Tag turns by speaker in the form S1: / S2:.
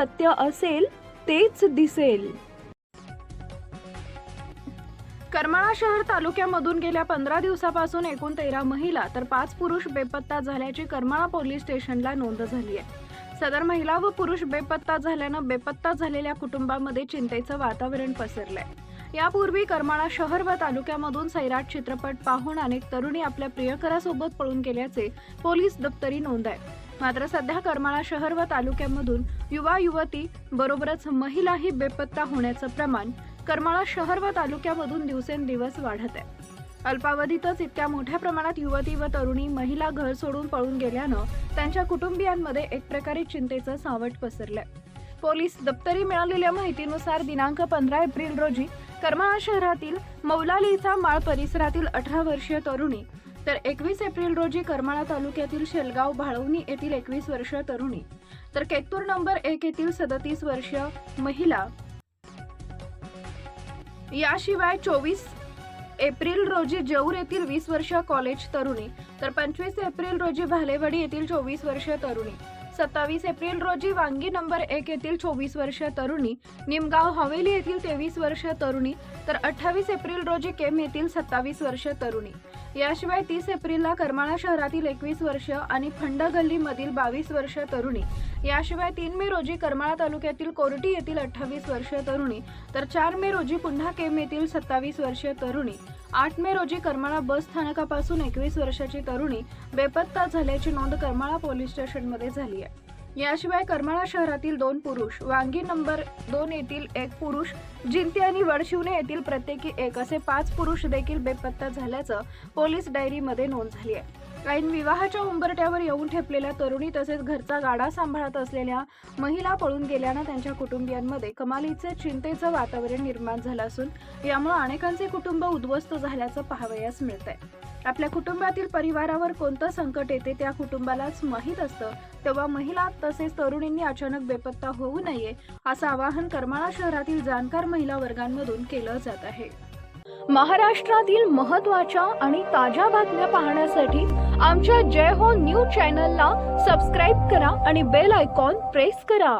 S1: सत्य असेल तेच दिसेल। करमाळा शहर तालुक्यामधून गेल्या 15 दिवसापासून एकूण 13 महिला तर 5 पुरुष बेपत्ता झाल्याची करमाळा पोलीस स्टेशनला नोंद झाली आहे। सदर महिला व पुरुष बेपत्ता झाल्यानं बेपत्ता झालेल्या कुटुंबामध्ये चिंतेचं वातावरण पसरलंय। यापूर्वी करमाळा शहर व तालुक्यामधून सैराट चित्रपट पाहून अनेक तरुणी आपल्या प्रियकरासोबत पळून गेल्याचे पोलीस दप्तरी नोंद आहे। मात्र सध्या करमाळा शहर व तालुक्यामधून युवा युवती बरोबरच महिलाही बेपत्ता होण्याचं प्रमाण करमाळा शहर व तालुक्यामधून दिवसेंदिवस वाढत आहे। अल्पावधीतच इतक्या मोठ्या प्रमाणात युवती व तरुणी महिला घर सोडून पळून गेल्यानं त्यांच्या कुटुंबियांमध्ये एक प्रकारे चिंतेचं सावट पसरलंय। पोलीस दप्तरी मिळालेल्या माहितीनुसार दिनांक 15 एप्रिल रोजी करमाळा शहरातील मौलालीचा माळ परिसरातील 18 वर्षीय तरुणी तर 21 एप्रिल रोजी करमाळा तालुक्यातील शेलगाव भाळवणी येथील 21 वर्षीय तरुणी तर केतूर नंबर 1 येथील 37 वर्षीय महिला याशिवाय 24 एप्रिल रोजी जेऊर येथील 20 वर्षीय कॉलेज तरुणी तर 25 एप्रिल रोजी भालेवाडी येथील 24 वर्षीय तरुणी, 27 एप्रिल रोजी वांगी नंबर 1 येथील 24 वर्षीय तरुणी, निमगाव हवेली येथील 23 वर्षीय तरुणी तर 28 एप्रिल रोजी केम येथील 27 वर्षीय तरुणी। याशिवाय 30 एप्रिलला करमाळा शहरातील 21 वर्षीय आणि फंड गल्लीमधील 22 वर्षीय तरुणी, याशिवाय 3 मे रोजी करमाळा तालुक्यातील कोरटी येथील 28 वर्षीय तरुणी तर 4 मे रोजी पुन्हा केम येथील 27 वर्षीय तरुणी, 8 मे रोजी करमाळा बस स्थानकापासून 21 वर्षाची तरुणी बेपत्ता झाल्याची नोंद करमाळा पोलीस स्टेशनमध्ये झाली आहे। याशिवाय करमाळा शहरातील 2 पुरुष, वांगी नंबर 2 येथील 1 पुरुष, जिंती आणि वडशिवणे येथील प्रत्येकी 1 असे 5 पुरुष देखील बेपत्ता झाल्याचं पोलीस डायरीमध्ये नोंद झाली आहे। ऐन विवाहाच्या उंबरठ्यावर येऊन ठेपलेल्या तरुणी तसेच घरचा गाडा सांभाळत असलेल्या महिला पळून गेल्यानं त्यांच्या कुटुंबियांमध्ये कमालीचे चिंतेचं वातावरण निर्माण झालं असून यामुळे अनेकांचे कुटुंब उद्ध्वस्त झाल्याचं पाहावयास मिळतंय। आपल्या कुटुंबातील परिवारावर कोणतं संकट येते त्या कुटुंबालाच माहीत असतं, तेव्हा महिला तसेच तरुणींनी अचानक बेपत्ता होऊ नये असं आवाहन करमाळा शहरातील जाणकार महिला वर्गांमधून केलं जात आहे। महाराष्ट्रातील महत्त्वाच्या आणि ताज्या बातम्या पाहण्यासाठी आमच्या जय हो न्यूज चॅनलला सबस्क्राईब करा आणि बेल आयकॉन प्रेस करा।